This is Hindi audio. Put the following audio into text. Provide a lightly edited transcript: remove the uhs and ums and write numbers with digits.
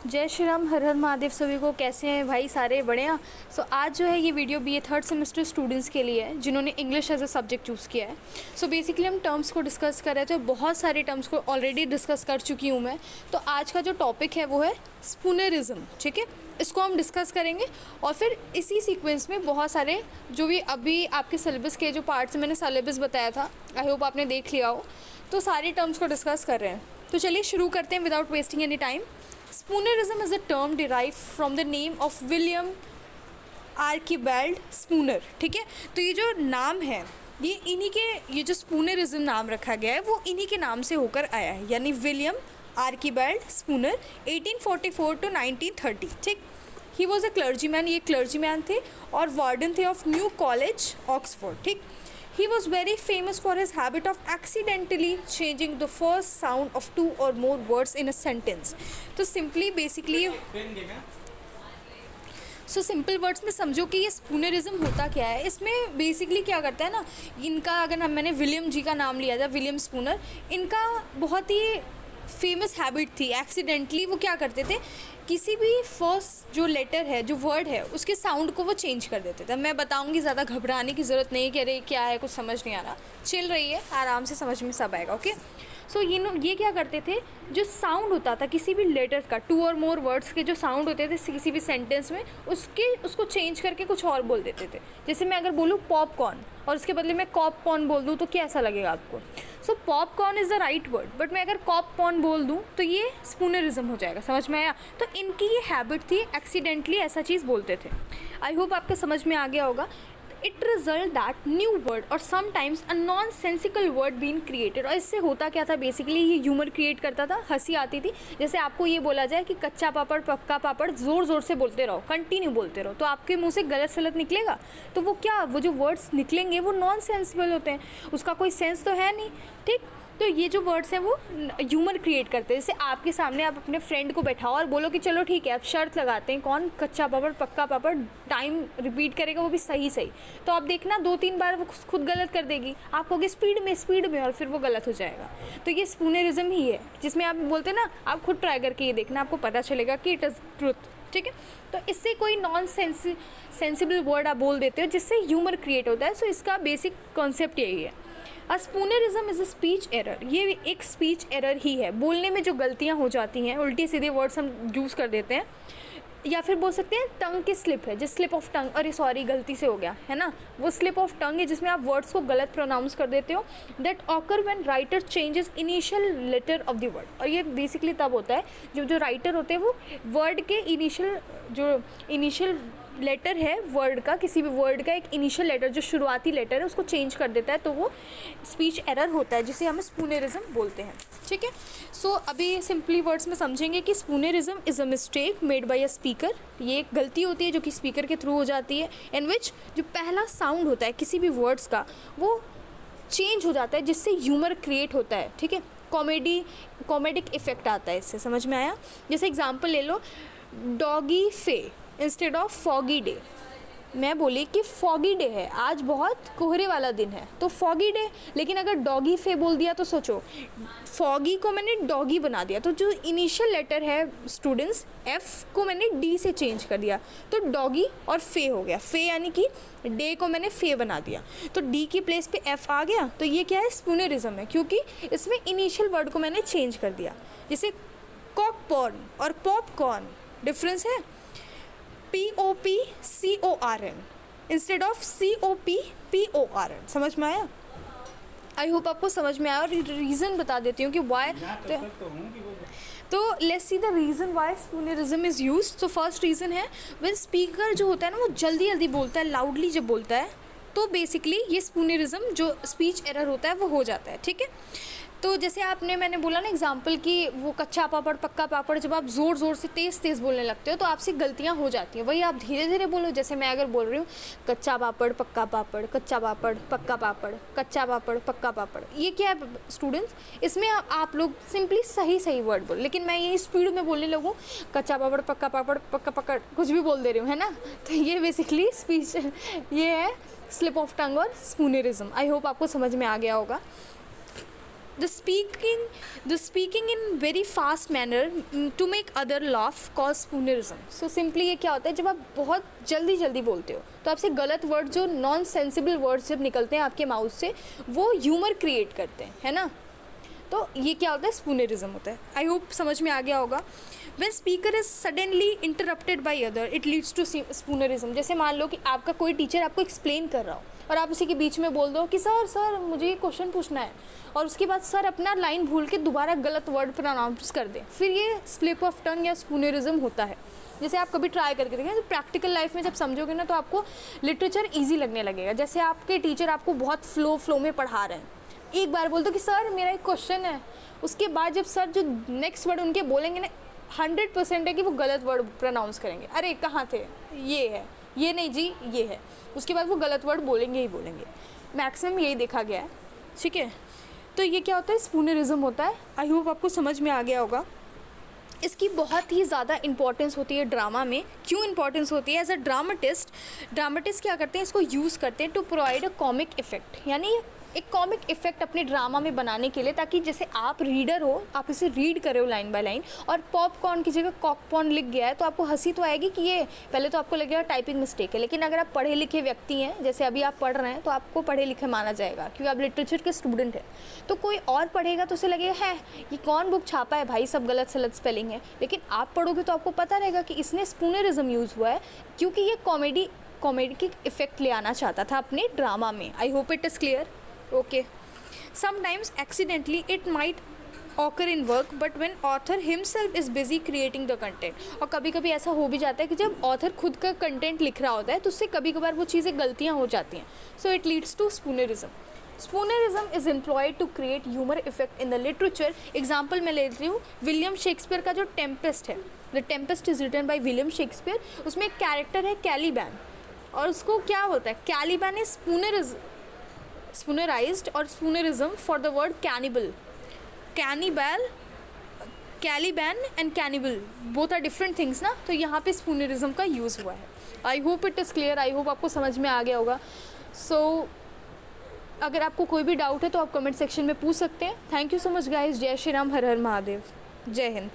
जय श्री राम, हर हर महादेव। सभी को कैसे हैं भाई? सारे बढ़िया। सो आज जो है ये video BA third semester students के लिए है जिन्होंने English as a subject choose किया है। सो बेसिकली हम टर्म्स को डिस्कस कर रहे थे, बहुत सारे टर्म्स को ऑलरेडी डिस्कस कर चुकी हूँ मैं। तो आज का जो टॉपिक है वो है स्पूनरिज्म, ठीक है। इसको हम डिस्कस करेंगे और फिर इसी सीक्वेंस में बहुत सारे जो भी अभी आपके सिलेबस के जो पार्ट्स मैंने सिलेबस बताया था, आई होप आपने देख लिया हो, तो सारे टर्म्स को डिस्कस कर रहे हैं। तो चलिए शुरू करते हैं without wasting any time. Spoonerism is a term derived from the name of William Archibald Spooner, ठीक है। तो ये जो नाम है ये इन्हीं के, ये जो स्पूनरिज्म नाम रखा गया है वो इन्हीं के नाम से होकर आया है, यानी विलियम आर्किबाल्ड स्पूनर 1844 टू 1930, ठीक। ही वॉज अ क्लर्जीमैन, ये क्लर्जीमैन थे और वार्डन थे ऑफ न्यू कॉलेज ऑक्सफोर्ड, ठीक। He was very famous for his habit of accidentally changing the first sound of two or more words in a sentence. तो simply basically सिंपल वर्ड्स में समझो कि ये स्पूनरिज्म होता क्या है। इसमें बेसिकली क्या करता है ना, इनका अगर मैंने विलियम जी का नाम लिया था, विलियम स्पूनर, इनका बहुत ही फेमस हैबिट थी। एक्सीडेंटली वो क्या करते थे, किसी भी फर्स्ट जो लेटर है, जो वर्ड है, उसके साउंड को वो चेंज कर देते थे। मैं बताऊंगी, ज़्यादा घबराने की ज़रूरत नहीं है कि अरे क्या है, कुछ समझ नहीं आ रहा, चिल रही है, आराम से समझ में सब आएगा, ओके। सो ये क्या करते थे, जो साउंड होता था किसी भी लेटर्स का, टू और मोर वर्ड्स के जो साउंड होते थे किसी भी सेंटेंस में, उसको चेंज करके कुछ और बोल देते थे। जैसे मैं अगर बोलूँ पॉपकॉर्न और उसके बदले मैं कॉपकॉर्न बोल दूँ तो कैसा लगेगा आपको? So popcorn is the right word, but मैं अगर कॉपकॉर्न बोल दूँ तो ये स्पूनरिज्म हो जाएगा। समझ में आया? तो इनकी ये हैबिट थी, एक्सीडेंटली ऐसा चीज़ बोलते थे। आई होप आपको समझ में आ गया होगा। It result that new word और sometimes a nonsensical word been created. और इससे होता क्या था, बेसिकली ये ह्यूमर क्रिएट करता था, हंसी आती थी। जैसे आपको ये बोला जाए कि कच्चा पापड़ पक्का पापड़, ज़ोर ज़ोर से बोलते रहो, कंटिन्यू बोलते रहो, तो आपके मुंह से गलत सलत निकलेगा। तो वो जो वर्ड्स निकलेंगे वो नॉन सेंसिबल होते हैं, उसका कोई सेंस तो है नहीं, ठीक। तो ये जो वर्ड्स हैं वो ह्यूमर क्रिएट करते हैं। जैसे आपके सामने आप अपने फ्रेंड को बैठाओ और बोलो कि चलो ठीक है अब शर्त लगाते हैं, कौन कच्चा पापड़ पक्का पापड़ टाइम रिपीट करेगा, वो भी सही सही। तो आप देखना 2-3 बार वो खुद गलत कर देगी, आप कहोगे स्पीड में, और फिर वो गलत हो जाएगा। तो ये स्पूनरिज्म ही है, जिसमें आप बोलते हैं ना, आप खुद ट्राई करके ये देखना, आपको पता चलेगा कि इट इज़ ट्रुथ, ठीक है। तो इससे कोई नॉन सेंसिबल वर्ड आप बोल देते हो जिससे ह्यूमर क्रिएट होता है। सो इसका बेसिक कॉन्सेप्ट यही है। अ स्पूनरिज्म इज़ अ स्पीच एरर, ये एक स्पीच एरर ही है। बोलने में जो गलतियाँ हो जाती हैं, उल्टे सीधे वर्ड्स हम यूज़ कर देते हैं, या फिर बोल सकते हैं टंग की स्लिप है, जिस स्लिप ऑफ टंग, अरे सॉरी गलती से हो गया है ना, वो स्लिप ऑफ टंग है जिसमें आप वर्ड्स को गलत प्रोनाउंस कर देते हो। That occur when writer changes initial letter of the word. और ये बेसिकली तब होता है जब जो राइटर होते हैं वो वर्ड के इनिशियल लेटर है वर्ड का, किसी भी वर्ड का एक इनिशियल लेटर, जो शुरुआती लेटर है, उसको चेंज कर देता है, तो वो स्पीच एरर होता है, जिसे हम स्पूनरिज्म बोलते हैं, ठीक है। सो अभी सिंपली वर्ड्स में समझेंगे कि spoonerism is a mistake made by a speaker. ये एक गलती होती है जो कि स्पीकर के थ्रू हो जाती है, इन विच जो पहला साउंड होता है किसी भी वर्ड्स का वो चेंज हो जाता है, जिससे ह्यूमर क्रिएट होता है, ठीक है। कॉमेडिक इफेक्ट आता है इससे, समझ में आया? जैसे एग्जाम्पल ले लो, डॉगी फे इंस्टेड ऑफ फॉगी डे। मैं बोली कि फॉगी डे है, आज बहुत कोहरे वाला दिन है, तो फॉगी डे। लेकिन अगर डॉगी फे बोल दिया तो सोचो, फॉगी को मैंने डॉगी बना दिया, तो जो इनिशियल लेटर है स्टूडेंट्स, एफ को मैंने डी से चेंज कर दिया, तो डॉगी और फे हो गया। फे यानी कि डे को मैंने फे बना दिया, तो डी की प्लेस पे एफ आ गया। तो ये क्या है, स्पूनरिज्म है, क्योंकि इसमें इनिशियल वर्ड को मैंने चेंज कर दिया। जैसे कॉकपॉर्न और पॉपकॉर्न, डिफरेंस है। POPCORN instead of COPPORN। समझ में आया? आई होप आपको समझ में आया। और रीज़न बता देती हूँ कि वाई। तो let's see the reason why spoonerism is used. तो फर्स्ट रीज़न है, व्हेन स्पीकर जो होता है ना वो जल्दी बोलता है, लाउडली जब बोलता है, तो बेसिकली ये स्पूनरिज्म जो स्पीच एरर होता है वो हो जाता है, ठीक है। तो जैसे मैंने बोला ना एग्जाम्पल कि वो कच्चा पापड़ पक्का पापड़, जब आप ज़ोर से तेज़ बोलने लगते हो तो आपसे गलतियाँ हो जाती हैं। वही आप धीरे धीरे बोलो। जैसे मैं अगर बोल रही हूँ कच्चा पापड़ पक्का पापड़, कच्चा पापड़ पक्का पापड़, कच्चा पापड़ पक्का पापड़, ये क्या है स्टूडेंट्स, इसमें आप लोग सिंपली सही वर्ड बोलो। लेकिन मैं यही स्पीड में बोलने लगूँ, कच्चा पापड़ पक्का पापड़ पक्का पकड़, कुछ भी बोल दे रही हूँ, है ना। तो ये बेसिकली स्पीच, ये है स्लिप ऑफ टंग और स्पूनरिज्म। आई होप आपको समझ में आ गया होगा। the speaking in very fast manner to make other laugh cause spoonerism. So simply ये क्या होता है, जब आप बहुत जल्दी जल्दी बोलते हो तो आपसे गलत वर्ड, जो नॉन सेंसिबल वर्ड्स जब निकलते हैं आपके माउथ से, वो ह्यूमर क्रिएट करते हैं, है ना. तो ये क्या होता है, स्पूनरिज्म होता है. आई होप समझ में आ गया होगा. When speaker is suddenly interrupted by other, it leads to spoonerism. जैसे मान लो कि आपका कोई टीचर आपको एक्सप्लेन कर रहा हो और आप उसी के बीच में बोल दो कि सर मुझे ये क्वेश्चन पूछना है, और उसके बाद सर अपना लाइन भूल के दोबारा गलत वर्ड प्रोनाउंस कर दें, फिर ये स्लिप ऑफ टंग या स्पूनरिज्म होता है. जैसे आप कभी ट्राई करके देखें, तो प्रैक्टिकल लाइफ में जब समझोगे ना तो आपको लिटरेचर ईजी लगने लगेगा. जैसे आपके टीचर आपको बहुत फ्लो में पढ़ा रहे हैं, एक बार बोल दो कि सर मेरा एक क्वेश्चन है, उसके बाद जब सर जो नेक्स्ट वर्ड उनके बोलेंगे ना, 100% है कि वो गलत वर्ड प्रोनाउंस करेंगे. अरे कहाँ थे, ये है, ये नहीं जी, ये है. उसके बाद वो गलत वर्ड बोलेंगे ही बोलेंगे. मैक्सिमम यही देखा गया है. ठीक है, तो ये क्या होता है, स्पूनरिज्म होता है. आई होप आपको समझ में आ गया होगा. इसकी बहुत ही ज़्यादा इंपॉर्टेंस होती है ड्रामा में. क्यों इंपॉर्टेंस होती है? एज अ ड्रामाटिस्ट क्या करते हैं, इसको यूज़ करते हैं to provide a comic effect, यानी एक कॉमिक इफेक्ट अपने ड्रामा में बनाने के लिए, ताकि जैसे आप रीडर हो, आप इसे रीड कर रहे हो लाइन बाय लाइन, और पॉपकॉर्न की जगह कॉकपॉर्न लिख गया है तो आपको हंसी तो आएगी कि ये, पहले तो आपको लगेगा टाइपिंग मिस्टेक है. लेकिन अगर आप पढ़े लिखे व्यक्ति हैं, जैसे अभी आप पढ़ रहे हैं, तो आपको पढ़े लिखे माना जाएगा क्योंकि आप लिटरेचर के स्टूडेंट हैं. तो कोई और पढ़ेगा तो उसे लगेगा है ये कौन बुक छापा है भाई, सब गलत सलत स्पेलिंग है. लेकिन आप पढ़ोगे तो आपको पता रहेगा कि इसने स्पूनरिज्म यूज़ हुआ है, क्योंकि ये कॉमेडी की इफेक्ट ले आना चाहता था अपने ड्रामा में. I hope it is clear. Okay. Sometimes accidentally it might occur in work, but when author himself is busy creating the content. और कभी कभी ऐसा हो भी जाता है कि जब ऑथर खुद का कंटेंट लिख रहा होता है तो उससे कभी कभार वो चीज़ें गलतियाँ हो जाती हैं. So it leads to spoonerism. Spoonerism is employed to create humour effect in the literature. Example मैं लेती हूँ, विलियम शेक्सपियर का जो टेम्पेस्ट है, the Tempest is written by William Shakespeare. उसमें एक कैरेक्टर है कैलीबैन, और उसको क्या होता है, कैलीबैन is spoonerized or spoonerism for the word cannibal. Caliban and cannibal both are different things ना, तो यहाँ पे spoonerism का यूज़ हुआ है. I hope it is clear. I hope आपको समझ में आ गया होगा. सो अगर आपको कोई भी डाउट है तो आप कमेंट सेक्शन में पूछ सकते हैं. Thank you so much guys. जय श्री राम, हर हर महादेव, जय हिंद.